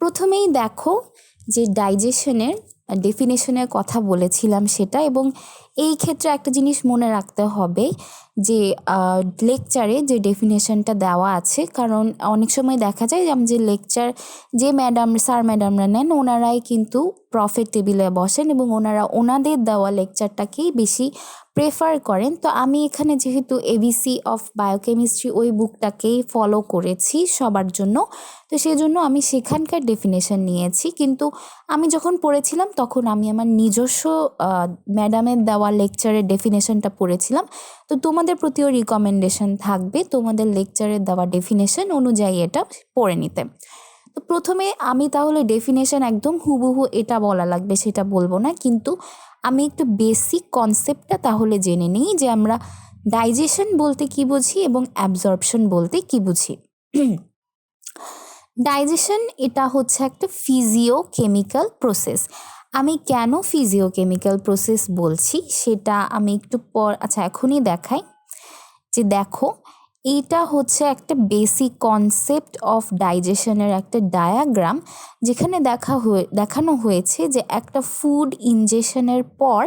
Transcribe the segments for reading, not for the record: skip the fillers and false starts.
প্রথমেই দেখো যে ডাইজেশনের ডেফিনেশনের কথা বলেছিলাম সেটা, এবং এই ক্ষেত্রে একটা জিনিস মনে রাখতে হবে যে লেকচারে যে ডেফিনেশনটা দেওয়া আছে, কারণ অনেক সময় দেখা যায় যে লেকচার যে স্যার ম্যাডামরা নেন ওনারাই কিন্তু প্রফের টেবিলে বসেন এবং ওনাদের দেওয়া লেকচারটাকেই বেশি প্রেফার করেন। তো আমি এখানে যেহেতু এবিসি অফ বায়োকেমিস্ট্রি ওই বুকটাকেই ফলো করেছি সবার জন্য, তো সেই জন্য আমি সেখানকার ডেফিনেশন নিয়েছি। কিন্তু আমি যখন পড়েছিলাম তখন আমি আমার নিজস্ব ম্যাডামের দেওয়া লেকচারের ডেফিনেশনটা পড়েছিলাম। তো তোমাদের প্রতিও রিকমেন্ডেশন থাকবে তোমাদের লেকচারের দেওয়া ডেফিনেশন অনুযায়ী এটা পড়ে নিতে। তো প্রথমে আমি তাহলে ডেফিনেশন একদম হুবহু এটা বলা লাগবে সেটা বলবো না, কিন্তু আমি একটু বেসিক কনসেপ্টটা তাহলে জেনে নিই যে আমরা ডাইজেশন বলতে কি বুঝি এবং অ্যাবজর্পশন বলতে কি বুঝি। ডাইজেশন এটা হচ্ছে একটা ফিজিওকেমিক্যাল প্রসেস। আমি কেন ফিজিওকেমিক্যাল প্রসেস বলছি সেটা আমি একটু এখনই দেখাই। যে দেখো, এইটা হচ্ছে একটা বেসিক কনসেপ্ট অফ ডাইজেশনের একটা ডায়াগ্রাম, যেখানে দেখানো হয়েছে যে একটা ফুড ইনজেশনের পর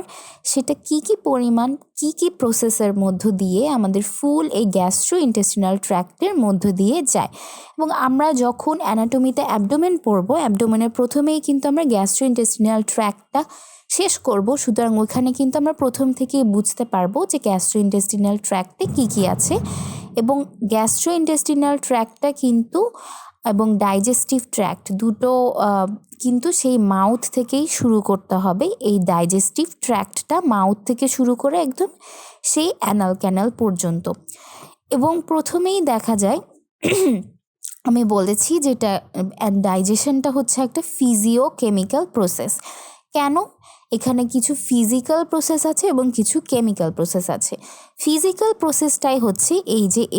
সেটা কি পরিমাণ কি প্রসেসের মধ্য দিয়ে আমাদের ফুল এই গ্যাস্ট্রোইন্টেস্টিনাল ট্র্যাক্টের মধ্য দিয়ে যায়। এবং আমরা যখন অ্যানাটমিতে অ্যাবডোমেন পড়বো, অ্যাবডোমেনের প্রথমেই কিন্তু আমরা গ্যাস্ট্রোইন্টেস্টিনাল ট্র্যাক্টটা শেষ করব, সুতরাং ওইখানে কিন্তু আমরা প্রথম থেকেই বুঝতে পারবো যে গ্যাস্ট্রোইন্টেস্টিনাল ট্র্যাক্টে কি আছে। এবং গ্যাস্ট্রোইন্টেস্টিনাল ট্র্যাক্টটা কিন্তু এবং ডাইজেস্টিভ ট্র্যাক্ট দুটো কিন্তু সেই মাউথ থেকেই শুরু করতে হবে। এই ডাইজেস্টিভ ট্র্যাক্টটা মাউথ থেকে শুরু করে একদম সেই অ্যানাল ক্যানাল পর্যন্ত। এবং প্রথমেই দেখা যায় আমি বলেছি যেটা ডাইজেশনটা হচ্ছে একটা ফিজিওকেমিক্যাল প্রসেস। কেন? এখানে কিছু ফিজিক্যাল প্রসেস আছে এবং কিছু কেমিক্যাল প্রসেস আছে। ফিজিক্যাল প্রসেসটাই হচ্ছে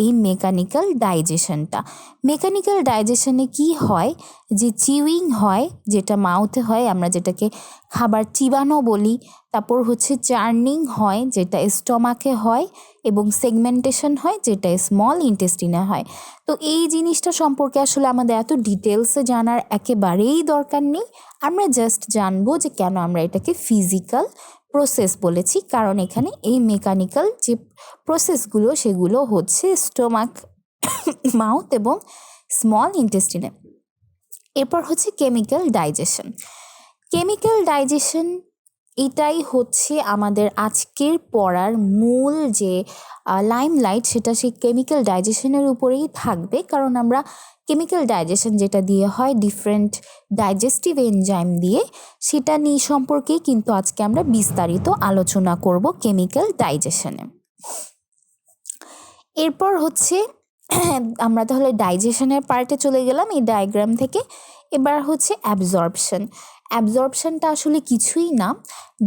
এই মেকানিক্যাল ডাইজেশনটা। মেকানিক্যাল ডাইজেশনে কি হয়, যে চিউইং হয়, যেটা মাউথে হয়, আমরা যেটাকে খাবার চিবানো বলি। তারপর হচ্ছে চার্নিং হয়, যেটা স্টমাকে হয়, এবং সেগমেন্টেশন হয়, যেটা স্মল ইন্টেস্টিনে হয়। তো এই জিনিসটা সম্পর্কে আসলে আমাদের এত ডিটেলসে জানার একেবারেই দরকার নেই। আমরা জাস্ট জানবো যে কেন আমরা এটাকে ফিজিক্যাল প্রসেস বলেছি, কারণ এখানে এই মেকানিক্যাল যে প্রসেসগুলো সেগুলো হচ্ছে স্টোমাক, মাউথ এবং স্মল ইন্টেস্টিনে। এরপর হচ্ছে কেমিক্যাল ডাইজেশন। কেমিক্যাল ডাইজেশন এটাই হচ্ছে আমাদের আজকের পড়ার মূল যে লাইমলাইট, সেটা সেই কেমিক্যাল ডাইজেশনের উপরেই থাকবে। কারণ আমরা কেমিক্যাল ডাইজেশন যেটা দিয়ে হয় ডিফারেন্ট ডাইজেস্টিভ এনজাইম দিয়ে, সেটা নিয়ে সম্পর্কেই কিন্তু আজকে আমরা বিস্তারিত আলোচনা করব কেমিক্যাল ডাইজেশনে। এরপর হচ্ছে আমরা তাহলে ডাইজেশনের পার্টে চলে গেলাম এই ডায়াগ্রাম থেকে। এবার হচ্ছে অ্যাবজর্পশন। অ্যাবজর্পশনটা আসলে কিছুই না,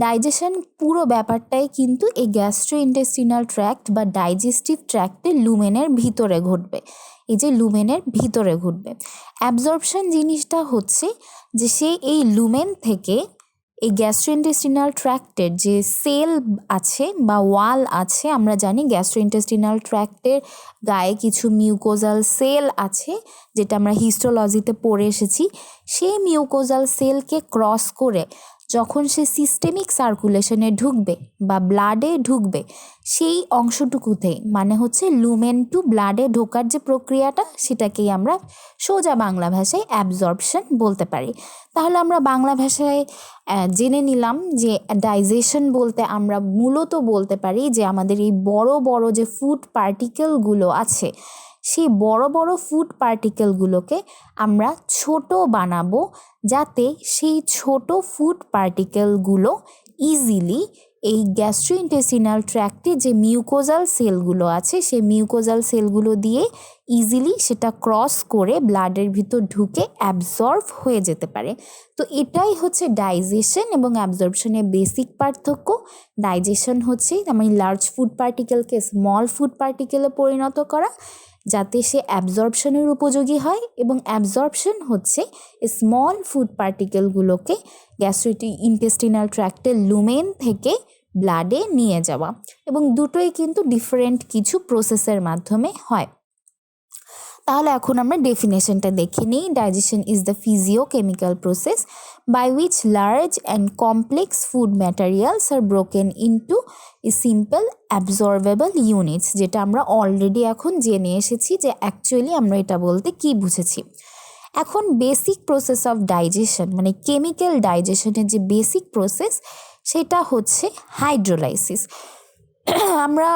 ডাইজেশন পুরো ব্যাপারটাই কিন্তু এই গ্যাস্ট্রোইন্টেস্টিনাল ট্র্যাক্ট বা ডাইজেস্টিভ ট্র্যাক্টে লুমেনের ভিতরে ঘটবে। এই যে লুমেনের ভিতরে ঘটবে। অ্যাবজর্পশন জিনিসটা হচ্ছে যে সে এই লুমেন থেকে এই গ্যাস্ট্রোইন্টেস্টিনাল ট্র্যাক্টের যে সেল আছে বা ওয়াল আছে, আমরা জানি গ্যাস্ট্রোইন্টেস্টিনাল ট্র্যাক্টের গায়ে কিছু মিউকোজাল সেল আছে, যেটা আমরা হিস্টোলজিতে পড়ে এসেছি। সেই মিউকোজাল সেলকে ক্রস করে যখন সে সিস্টেমিক সার্কুলেশনে ঢুকবে বা ব্লাডে ঢুকবে, সেই অংশটুকুতে মানে হচ্ছে লুমেন টু ব্লাডে ঢোকার যে প্রক্রিয়াটা, সেটাকেই আমরা সোজা বাংলা ভাষায় অ্যাবজর্পশন বলতে পারি। তাহলে আমরা বাংলা ভাষায় জেনে নিলাম যে ডাইজেশন বলতে আমরা মূলত বলতে পারি যে আমাদের এই বড় বড় যে ফুড পার্টিকেলগুলো আছে, সেই বড় বড় ফুড পার্টিকেলগুলোকে আমরা ছোট বানাবো, যাতে সেই ছোট ফুড পার্টিকেলগুলো ইজিলি এই গ্যাস্ট্রোইন্টেস্টিনাল ট্র্যাক্টে যে মিউকোজাল সেলগুলো আছে, সেই মিউকোজাল সেলগুলো দিয়ে ইজিলি সেটা ক্রস করে ব্লাডের ভিতর ঢুকে অ্যাবজর্ব হয়ে যেতে পারে। তো এটাই হচ্ছে ডাইজেশন এবং অ্যাবজর্পশনের বেসিক পার্থক্য। ডাইজেশন হচ্ছে আমি লার্জ ফুড পার্টিকেলকে স্মল ফুড পার্টিকেলে পরিণত করা, যাতে সে অ্যাবজর্পশনের উপযোগী হয়, এবং অ্যাবজর্পশন হচ্ছে স্মল ফুড পার্টিকেলগুলোকে গ্যাস্ট্রোইন্টেস্টিনাল ট্র্যাক্টের লুমেন থেকে ব্লাডে নিয়ে যাওয়া। এবং দুটোই কিন্তু ডিফারেন্ট কিছু প্রসেসের মাধ্যমে হয়। তাহলে এখন আমরা ডেফিনেশনটা দেখে নিই। Digestion is the physiochemical process by which large and complex food materials are broken into simple absorbable units, যেটা আমরা অলরেডি এখন জেনে এসেছি যে অ্যাকচুয়ালি আমরা এটা বলতে কি বুঝেছি। এখন বেসিক প্রসেস অফ ডাইজেশন মানে কেমিক্যাল ডাইজেশনের যে বেসিক প্রসেস সেটা হচ্ছে হাইড্রোলাইসিস। আমরা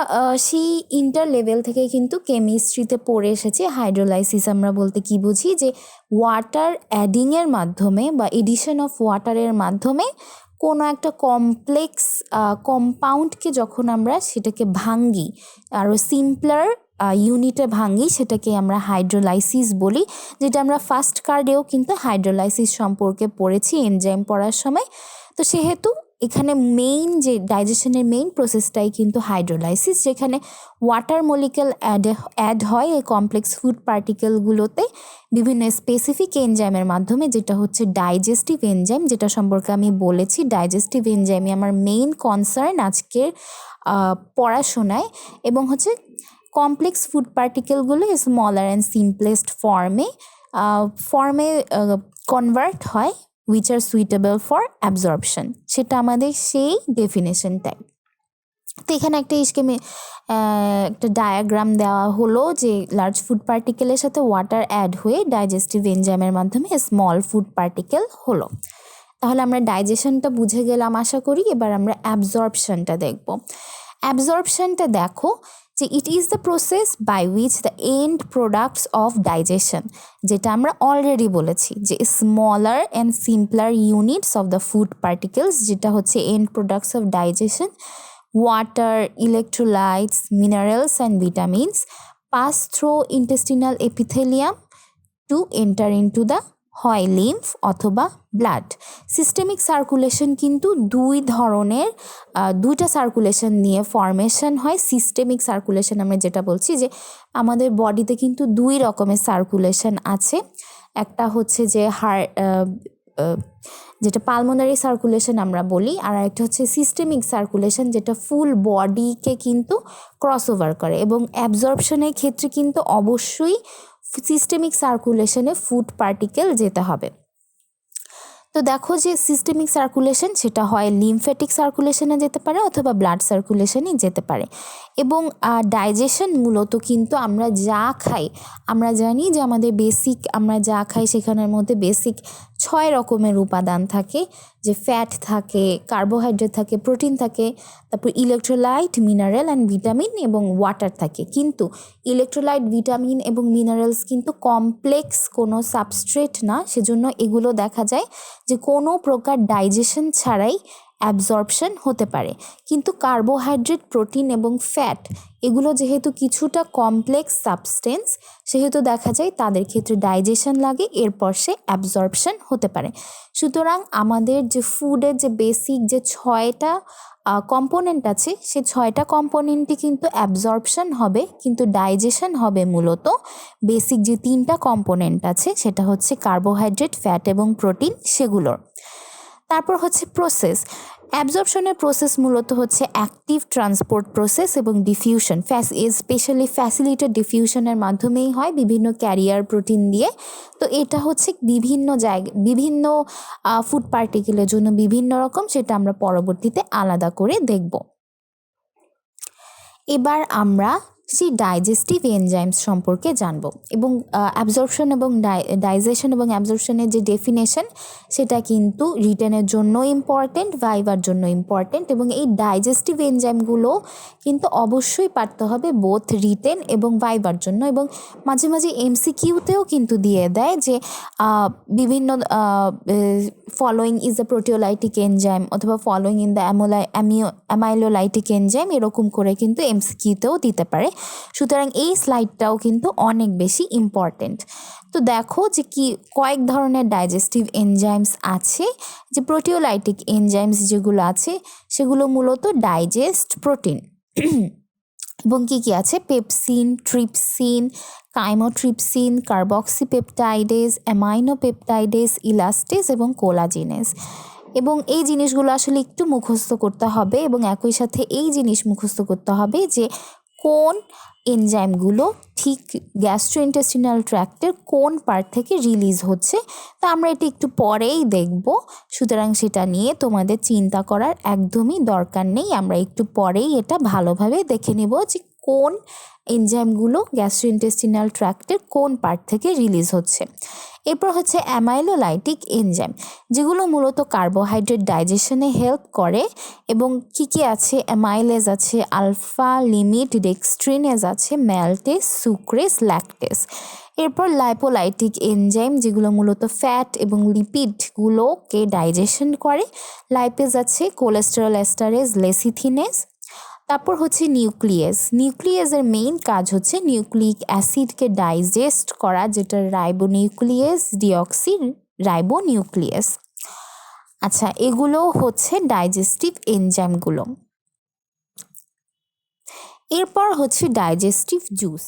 সেই ইন্টার লেভেল থেকে কিন্তু কেমিস্ট্রিতে পড়ে এসেছি। হাইড্রোলাইসিস আমরা বলতে কি বুঝি, যে ওয়াটার অ্যাডিংয়ের মাধ্যমে বা এডিশন অফ ওয়াটারের মাধ্যমে কোনো একটা কমপ্লেক্স কম্পাউন্ডকে যখন আমরা সেটাকে ভাঙি, আরও সিম্পলার ইউনিটে ভাঙি, সেটাকে আমরা হাইড্রোলাইসিস বলি, যেটা আমরা ফার্স্ট কার্ডেও কিন্তু হাইড্রোলাইসিস সম্পর্কে পড়েছি এনজাইম পড়ার সময়। তো সেহেতু এখানে মেইন যে ডাইজেশনের মেইন প্রসেসটাই কিন্তু হাইড্রোলাইসিস, যেখানে ওয়াটার মলিকুল অ্যাড হয় এই কমপ্লেক্স ফুড পার্টিকেলগুলোতে বিভিন্ন স্পেসিফিক এনজাইমের মাধ্যমে, যেটা হচ্ছে ডাইজেস্টিভ এনজাইম, যেটা সম্পর্কে আমি বলেছি। ডাইজেস্টিভ এনজাইমই আমার মেইন কনসার্ন আজকের পড়াশোনায়, এবং হচ্ছে কমপ্লেক্স ফুড পার্টিকেলগুলো স্মলার অ্যান্ড সিম্পলেস্ট ফর্মে কনভার্ট হয় which are suitable for absorption, সেটা আমাদের সেই ডেফিনেশনটাই। তো এখানে একটা ডায়াগ্রাম দেওয়া হলো যে লার্জ ফুড পার্টিকেলের সাথে ওয়াটার অ্যাড হয়ে ডাইজেস্টিভ এনজাইমের মাধ্যমে স্মল ফুড পার্টিকেল হলো। তাহলে আমরা ডাইজেশনটা বুঝে গেলাম আশা করি। এবার আমরা অ্যাবজর্পশনটা দেখব। অ্যাবজর্পশনটা দেখো যে it is the process by which the end products of digestion, যেটা আমরা অলরেডি বলেছি যে smaller and simpler units of the food particles, যেটা হচ্ছে end products of digestion, water, electrolytes, minerals and vitamins pass through intestinal epithelium to enter into the হয় lymph অথবা blood. Systemic circulation কিন্তু দুইটা সার্কুলেশন নিয়ে formation হয়। Systemic circulation আমরা যেটা বলছি যে আমাদের বডিতে কিন্তু দুই রকমের সার্কুলেশন আছে। একটা হচ্ছে যে যেটা পালমোনারি সার্কুলেশন আমরা বলি, আর একটা হচ্ছে সিস্টেমিক সার্কুলেশন, যেটা ফুল বডিকে কিন্তু ক্রস ওভার করে। এবং অ্যাবজর্পশনের ক্ষেত্রে কিন্তু অবশ্যই সিস্টেমিক সার্কুলেশনে ফুড পার্টিকেল যেতে হবে। তো দেখো যে সিস্টেমিক সার্কুলেশন সেটা হয় লিমফ্যাটিক সার্কুলেশনে যেতে পারে অথবা ব্লাড সার্কুলেশনে যেতে পারে। এবং ডাইজেশন মূলত কিন্তু আমরা যা খাই, আমরা জানি যে আমাদের আমরা যা খাই সেখানের মধ্যে বেসিক 6 রকমের উপাদান থাকে, যে ফ্যাট থাকে, কার্বোহাইড্রেট থাকে, প্রোটিন থাকে, তারপর ইলেকট্রোলাইট, মিনারেল অ্যান্ড ভিটামিন এবং ওয়াটার থাকে। কিন্তু ইলেকট্রোলাইট, ভিটামিন এবং মিনারেলস কিন্তু কমপ্লেক্স কোনো সাবস্ট্রেট না, সেজন্য এগুলো দেখা যায় যে কোনো প্রকার ডাইজেশন ছাড়াই অ্যাবজর্পশন হতে পারে। কিন্তু কার্বোহাইড্রেট, প্রোটিন এবং ফ্যাট এগুলো যেহেতু কিছুটা কমপ্লেক্স সাবস্টেন্স, সেহেতু দেখা যায় তাদের ক্ষেত্রে ডাইজেশন লাগে, এরপর সে অ্যাবজর্পশন হতে পারে। সুতরাং আমাদের যে ফুডের যে বেসিক যে 6টা কম্পোনেন্ট আছে, সে 6টা কম্পোনেন্টই কিন্তু অ্যাবজর্পশন হবে, কিন্তু ডাইজেশন হবে মূলত বেসিক যে 3টা কম্পোনেন্ট আছে, সেটা হচ্ছে কার্বোহাইড্রেট, ফ্যাট এবং প্রোটিন সেগুলোর। তারপর হচ্ছে প্রসেস। অ্যাবজর্পশনের প্রসেস মূলত হচ্ছে অ্যাক্টিভ ট্রান্সপোর্ট প্রসেস এবং ডিফিউশন, স্পেশালি ফ্যাসিলিটেড ডিফিউশনের মাধ্যমেই হয় বিভিন্ন ক্যারিয়ার প্রোটিন দিয়ে। তো এটা হচ্ছে বিভিন্ন ফুড পার্টিকেলের জন্য বিভিন্ন রকম, সেটা আমরা পরবর্তীতে আলাদা করে দেখব। এবার আমরা সেই ডাইজেস্টিভ এনজাইমস সম্পর্কে জানব, এবং অ্যাবজর্পশন এবং ডাইজেশন এবং অ্যাবজর্পশনের যে ডেফিনেশন সেটা কিন্তু রিটেনের জন্য ইম্পর্টেন্ট, ভাইবার জন্য ইম্পর্টেন্ট। এবং এই ডাইজেস্টিভ এনজাইমগুলো কিন্তু অবশ্যই পারতে হবে বোথ রিটেন এবং ভাইবার জন্য। এবং মাঝে মাঝে এমসিকিউতেও কিন্তু দিয়ে দেয় যে বিভিন্ন following is the proteolytic enzyme অথবা following in the amylolytic enzyme, এরকম করে কিন্তু এমসিকিউতেও দিতে পারে। সুতরাং এই স্লাইডটাও কিন্তু অনেক বেশি ইম্পর্টেন্ট। তো দেখো যে কয়েক ধরনের ডাইজেস্টিভ এনজাইমস আছে। যে প্রোটিওলাইটিক এনজাইমস যেগুলো আছে সেগুলো মূলত ডাইজেস্ট প্রোটিন। এবং কি আছে? Pepsin, trypsin, chymotrypsin, carboxypeptidase, aminopeptidase, elastase এবং কোলাজিনেজ। এবং এই জিনিসগুলো আসলে একটু মুখস্থ করতে হবে, এবং একই সাথে এই জিনিস মুখস্থ করতে হবে যে কোন এনজাইমগুলো ঠিক গ্যাস্ট্রোইন্টেস্টিনাল ট্র্যাক্টের কোন পার্ট থেকে রিলিজ হচ্ছে, তা আমরা এটা একটু পরেই দেখব। সুতরাং সেটা নিয়ে তোমাদের চিন্তা করার একদমই দরকার নেই, আমরা একটু পরেই এটা ভালোভাবে দেখে নেব যে কোন এনজাইমগুলো গ্যাস্ট্রোইন্টেস্টিনাল ট্র্যাক্টের কোন পার্ট থেকে রিলিজ হচ্ছে। এরপর হচ্ছে অ্যামাইলোলাইটিক এনজাইম, যেগুলো মূলত কার্বোহাইড্রেট ডাইজেশনে হেল্প করে। এবং কি কি আছে? অ্যামাইলেজ আছে, আলফা লিমিট ডেক্সট্রিনেজ আছে, ম্যালটেস, সুক্রেস, ল্যাকটেস। এরপর লাইপোলাইটিক এনজাইম, যেগুলো মূলত ফ্যাট এবং লিপিডগুলোকে ডাইজেশন করে। লাইপেজ আছে, কোলেস্টেরল এস্টারেজ, লেসিথিনেজ। তারপর হচ্ছে নিউক্লিয়াসের মেইন কাজ হচ্ছে নিউক্লিক অ্যাসিডকে ডাইজেস্ট করা, যেটা রাইবোনিউক্লিয়াস ডিঅক্সি রাইবোনিউক্লিয়াস। আচ্ছা, এগুলো হচ্ছে ডাইজেস্টিভ এনজাইমগুলো। এরপর হচ্ছে ডাইজেস্টিভ জুস।